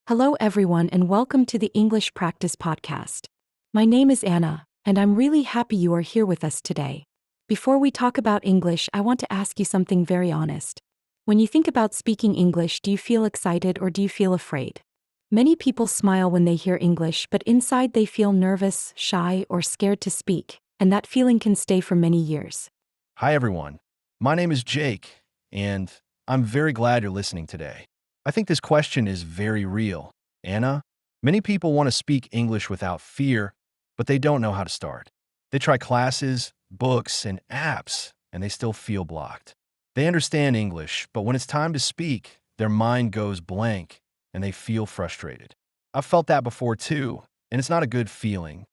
Hello, everyone, and welcome to the English Practice Podcast. My name is Anna, and I'm really happy you are here with us today. Before we talk about English, I want to ask you something very honest. When you think about speaking English, do you feel excited or do you feel afraid? Many people smile when they hear English, but inside they feel nervous, shy, or scared to speak, and that feeling can stay for many years. Hi, everyone. My name is Jake, and I'm very glad you're listening today. I think this question is very real. Anna, many people want to speak English without fear, but they don't know how to start. They try classes, books, and apps, and they still feel blocked. They understand English, but when it's time to speak, their mind goes blank, and they feel frustrated. I've felt that before too, and it's not a good feeling.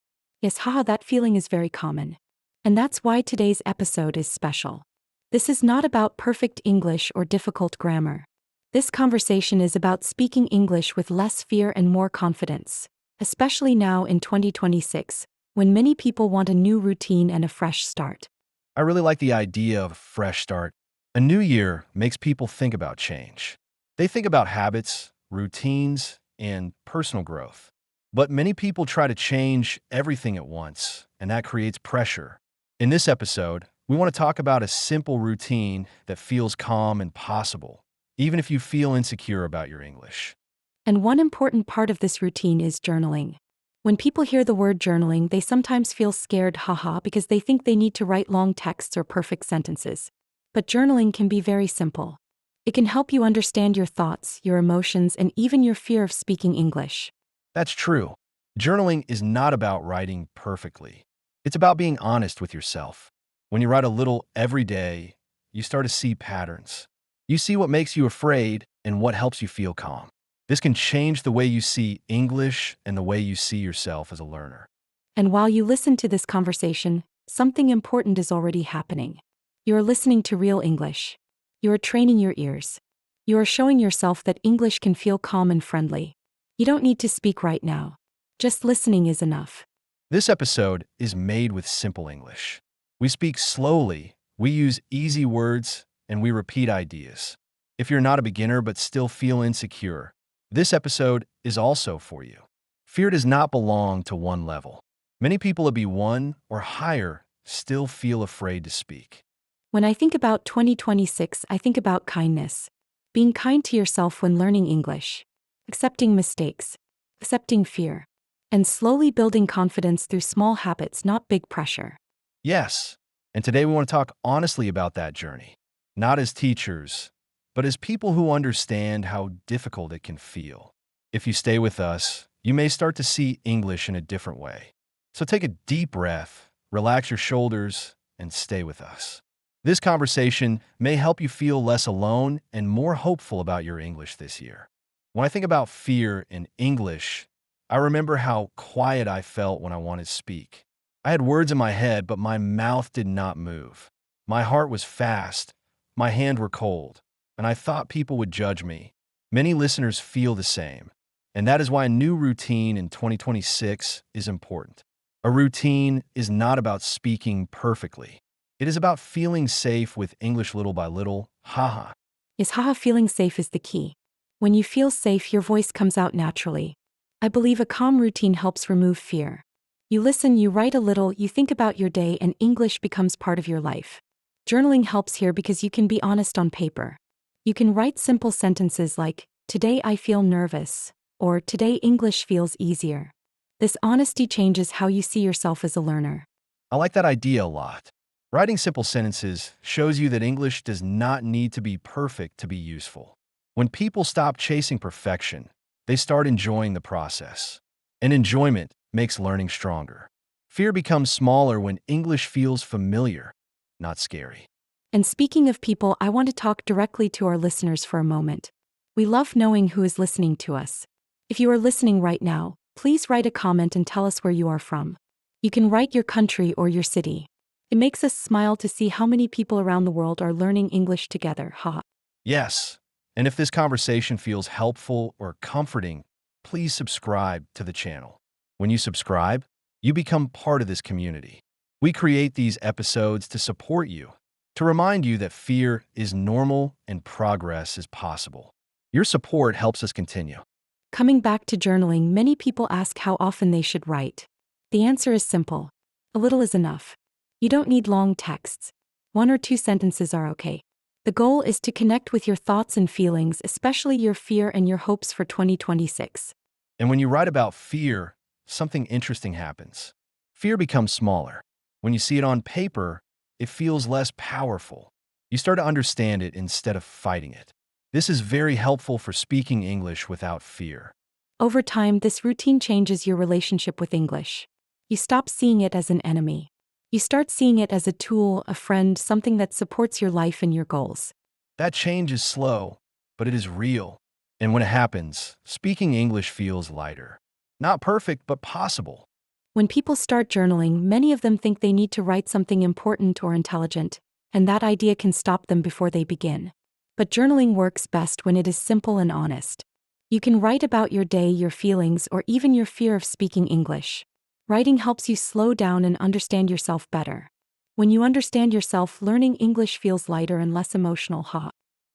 Yes, haha, that feeling is very common. And that's why today's episode is special. This is not about perfect English or difficult grammar. This conversation is about speaking English with less fear and more confidence, especially now in 2026, when many people want a new routine and a fresh start. I really like the idea of a fresh start. A new year makes people think about change. They think about habits, routines, and personal growth. But many people try to change everything at once, and that creates pressure. In this episode, we want to talk about a simple routine that feels calm and possible, even if you feel insecure about your English. And one important part of this routine is journaling. When people hear the word journaling, they sometimes feel scared, haha, because they think they need to write long texts or perfect sentences. But journaling can be very simple. It can help you understand your thoughts, your emotions, and even your fear of speaking English. That's true. Journaling is not about writing perfectly. It's about being honest with yourself. When you write a little every day, you start to see patterns. You see what makes you afraid and what helps you feel calm. This can change the way you see English and the way you see yourself as a learner. And while you listen to this conversation, something important is already happening. You are listening to real English. You are training your ears. You are showing yourself that English can feel calm and friendly. You don't need to speak right now. Just listening is enough. This episode is made with simple English. We speak slowly, we use easy words, and we repeat ideas. If you're not a beginner but still feel insecure, this episode is also for you. Fear does not belong to one level. Many people at B1 or higher still feel afraid to speak. When I think about 2026, I think about kindness. Being kind to yourself when learning English. Accepting mistakes. Accepting fear. And slowly building confidence through small habits, not big pressure. Yes, and today we want to talk honestly about that journey. Not as teachers, but as people who understand how difficult it can feel. If you stay with us, you may start to see English in a different way. So take a deep breath, relax your shoulders, and stay with us. This conversation may help you feel less alone and more hopeful about your English this year. When I think about fear in English, I remember how quiet I felt when I wanted to speak. I had words in my head, but my mouth did not move. My heart was fast, my hands were cold, and I thought people would judge me. Many listeners feel the same, and that is why a new routine in 2026 is important. A routine is not about speaking perfectly. It is about feeling safe with English little by little. Haha. Yes, haha, feeling safe is the key. When you feel safe, your voice comes out naturally. I believe a calm routine helps remove fear. You listen, you write a little, you think about your day, and English becomes part of your life. Journaling helps here because you can be honest on paper. You can write simple sentences like, "Today I feel nervous," or "Today English feels easier." This honesty changes how you see yourself as a learner. I like that idea a lot. Writing simple sentences shows you that English does not need to be perfect to be useful. When people stop chasing perfection, they start enjoying the process. And enjoyment makes learning stronger. Fear becomes smaller when English feels familiar, not scary. And speaking of people, I want to talk directly to our listeners for a moment. We love knowing who is listening to us. If you are listening right now, please write a comment and tell us where you are from. You can write your country or your city. It makes us smile to see how many people around the world are learning English together, haha. Yes, and if this conversation feels helpful or comforting, please subscribe to the channel. When you subscribe, you become part of this community. We create these episodes to support you, to remind you that fear is normal and progress is possible. Your support helps us continue. Coming back to journaling, many people ask how often they should write. The answer is simple. A little is enough. You don't need long texts. 1 or 2 sentences are okay. The goal is to connect with your thoughts and feelings, especially your fear and your hopes for 2026. And when you write about fear, something interesting happens. Fear becomes smaller. When you see it on paper, it feels less powerful. You start to understand it instead of fighting it. This is very helpful for speaking English without fear. Over time, this routine changes your relationship with English. You stop seeing it as an enemy. You start seeing it as a tool, a friend, something that supports your life and your goals. That change is slow, but it is real. And when it happens, speaking English feels lighter. Not perfect, but possible. When people start journaling, many of them think they need to write something important or intelligent, and that idea can stop them before they begin. But journaling works best when it is simple and honest. You can write about your day, your feelings, or even your fear of speaking English. Writing helps you slow down and understand yourself better. When you understand yourself, learning English feels lighter and less emotional.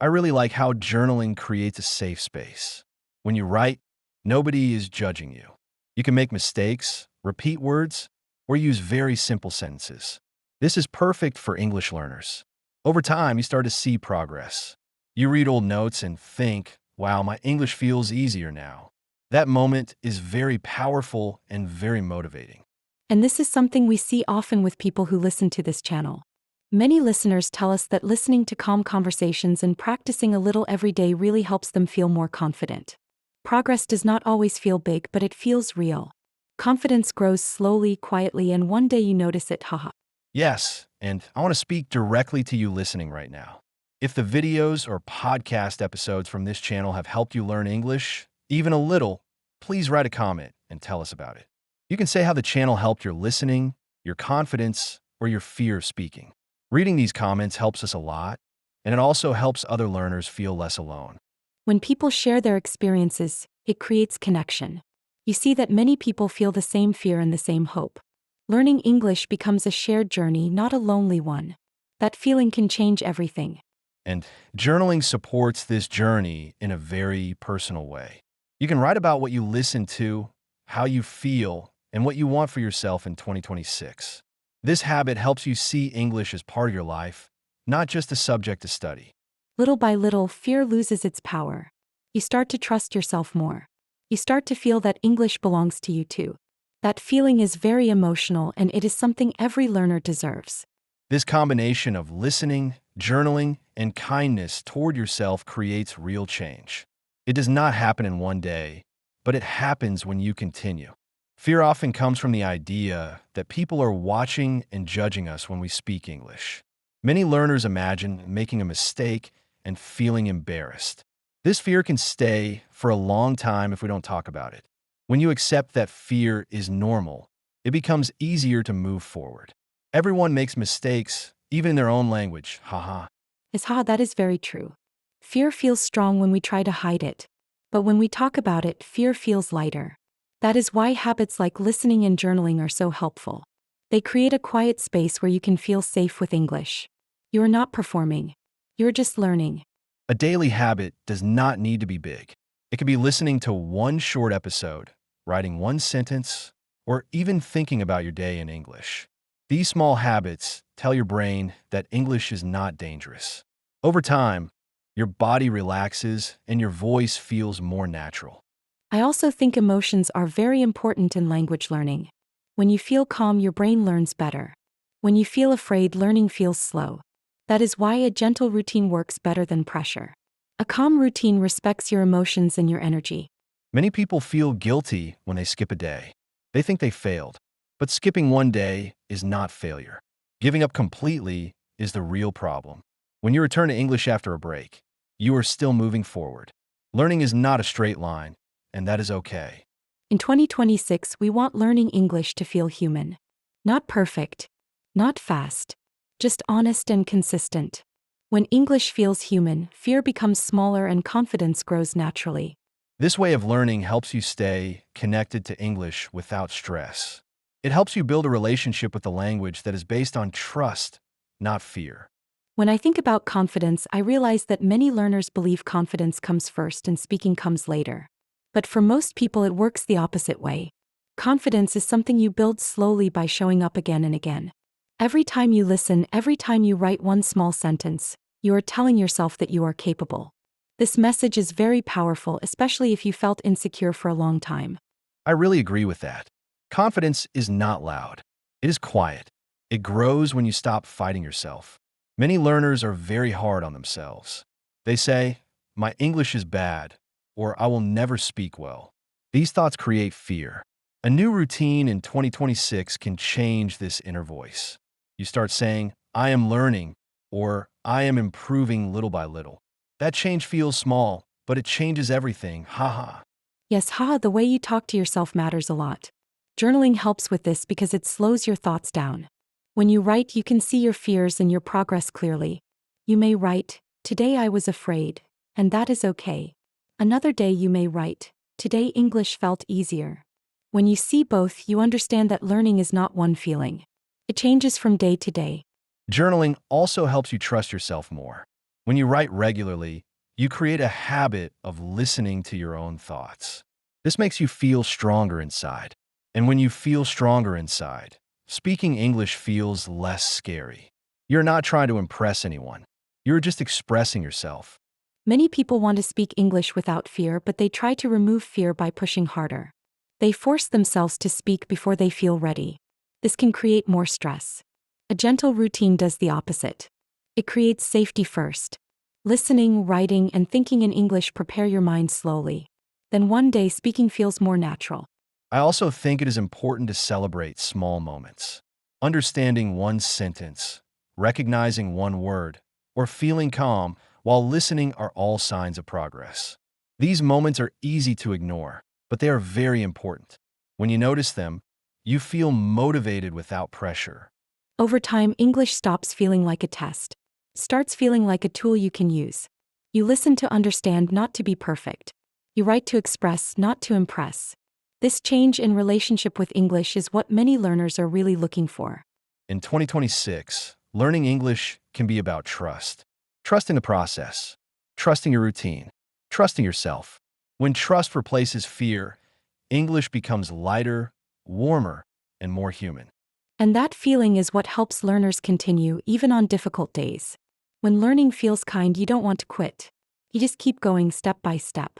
I really like how journaling creates a safe space. When you write, nobody is judging you. You can make mistakes, repeat words, or use very simple sentences. This is perfect for English learners. Over time, you start to see progress. You read old notes and think, wow, my English feels easier now. That moment is very powerful and very motivating. And this is something we see often with people who listen to this channel. Many listeners tell us that listening to calm conversations and practicing a little every day really helps them feel more confident. Progress does not always feel big, but it feels real. Confidence grows slowly, quietly, and one day you notice it. Yes, and I want to speak directly to you listening right now. If the videos or podcast episodes from this channel have helped you learn English, even a little, please write a comment and tell us about it. You can say how the channel helped your listening, your confidence, or your fear of speaking. Reading these comments helps us a lot, and it also helps other learners feel less alone. When people share their experiences, it creates connection. You see that many people feel the same fear and the same hope. Learning English becomes a shared journey, not a lonely one. That feeling can change everything. And journaling supports this journey in a very personal way. You can write about what you listen to, how you feel, and what you want for yourself in 2026. This habit helps you see English as part of your life, not just a subject to study. Little by little, fear loses its power. You start to trust yourself more. You start to feel that English belongs to you too. That feeling is very emotional, and it is something every learner deserves. This combination of listening, journaling, and kindness toward yourself creates real change. It does not happen in one day, but it happens when you continue. Fear often comes from the idea that people are watching and judging us when we speak English. Many learners imagine making a mistake and feeling embarrassed. This fear can stay for a long time if we don't talk about it. When you accept that fear is normal, it becomes easier to move forward. Everyone makes mistakes, even in their own language. That is very true. Fear feels strong when we try to hide it. But when we talk about it, fear feels lighter. That is why habits like listening and journaling are so helpful. They create a quiet space where you can feel safe with English. You are not performing. You're just learning. A daily habit does not need to be big. It could be listening to one short episode, writing one sentence, or even thinking about your day in English. These small habits tell your brain that English is not dangerous. Over time, your body relaxes and your voice feels more natural. I also think emotions are very important in language learning. When you feel calm, your brain learns better. When you feel afraid, learning feels slow. That is why a gentle routine works better than pressure. A calm routine respects your emotions and your energy. Many people feel guilty when they skip a day. They think they failed. But skipping one day is not failure. Giving up completely is the real problem. When you return to English after a break, you are still moving forward. Learning is not a straight line, and that is okay. In 2026, we want learning English to feel human. Not perfect, not fast, just honest and consistent. When English feels human, fear becomes smaller and confidence grows naturally. This way of learning helps you stay connected to English without stress. It helps you build a relationship with the language that is based on trust, not fear. When I think about confidence, I realize that many learners believe confidence comes first and speaking comes later. But for most people, it works the opposite way. Confidence is something you build slowly by showing up again and again. Every time you listen, every time you write one small sentence, you are telling yourself that you are capable. This message is very powerful, especially if you felt insecure for a long time. I really agree with that. Confidence is not loud. It is quiet. It grows when you stop fighting yourself. Many learners are very hard on themselves. They say, "My English is bad," or "I will never speak well." These thoughts create fear. A new routine in 2026 can change this inner voice. You start saying, "I am learning," or "I am improving little by little." That change feels small, but it changes everything. Haha. Yes, the way you talk to yourself matters a lot. Journaling helps with this because it slows your thoughts down. When you write, you can see your fears and your progress clearly. You may write, "Today I was afraid," and that is okay. Another day you may write, "Today English felt easier." When you see both, you understand that learning is not one feeling. It changes from day to day. Journaling also helps you trust yourself more. When you write regularly, you create a habit of listening to your own thoughts. This makes you feel stronger inside. And when you feel stronger inside, speaking English feels less scary. You're not trying to impress anyone. You're just expressing yourself. Many people want to speak English without fear, but they try to remove fear by pushing harder. They force themselves to speak before they feel ready. This can create more stress. A gentle routine does the opposite. It creates safety first. Listening, writing, and thinking in English prepare your mind slowly. Then one day speaking feels more natural. I also think it is important to celebrate small moments. Understanding one sentence, recognizing one word, or feeling calm while listening are all signs of progress. These moments are easy to ignore, but they are very important. When you notice them, you feel motivated without pressure. Over time, English stops feeling like a test. Starts feeling like a tool you can use. You listen to understand, not to be perfect. You write to express, not to impress. This change in relationship with English is what many learners are really looking for. In 2026, learning English can be about trust. Trusting the process, trusting your routine, trusting yourself. When trust replaces fear, English becomes lighter, warmer, and more human. And that feeling is what helps learners continue even on difficult days. When learning feels kind, you don't want to quit. You just keep going step by step.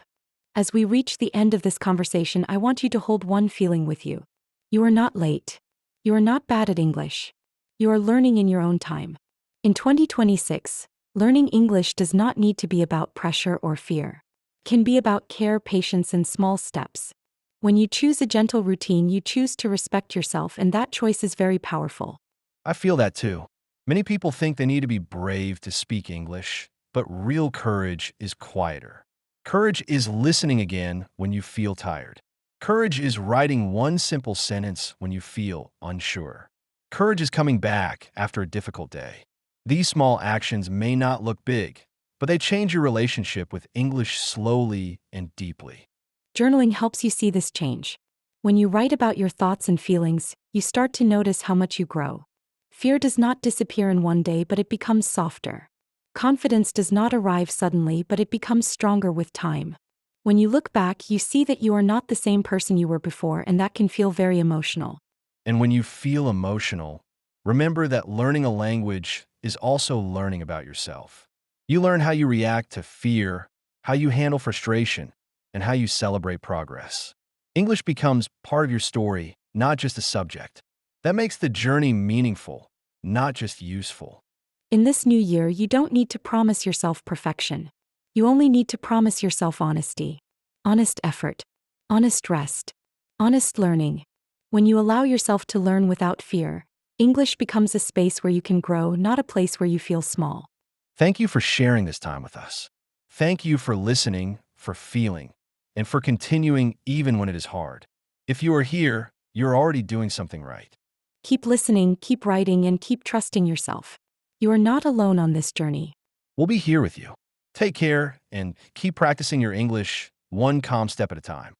As we reach the end of this conversation, I want you to hold one feeling with you. You are not late. You are not bad at English. You are learning in your own time. In 2026, learning English does not need to be about pressure or fear. It can be about care, patience, and small steps. When you choose a gentle routine, you choose to respect yourself, and that choice is very powerful. I feel that too. Many people think they need to be brave to speak English, but real courage is quieter. Courage is listening again when you feel tired. Courage is writing one simple sentence when you feel unsure. Courage is coming back after a difficult day. These small actions may not look big, but they change your relationship with English slowly and deeply. Journaling helps you see this change. When you write about your thoughts and feelings, you start to notice how much you grow. Fear does not disappear in one day, but it becomes softer. Confidence does not arrive suddenly, but it becomes stronger with time. When you look back, you see that you are not the same person you were before, and that can feel very emotional. And when you feel emotional, remember that learning a language is also learning about yourself. You learn how you react to fear, how you handle frustration, and how you celebrate progress. English becomes part of your story, not just a subject. That makes the journey meaningful, not just useful. In this new year, you don't need to promise yourself perfection. You only need to promise yourself honesty. Honest effort. Honest rest. Honest learning. When you allow yourself to learn without fear, English becomes a space where you can grow, not a place where you feel small. Thank you for sharing this time with us. Thank you for listening, for feeling, and for continuing even when it is hard. If you are here, you're already doing something right. Keep listening, keep writing, and keep trusting yourself. You are not alone on this journey. We'll be here with you. Take care and keep practicing your English one calm step at a time.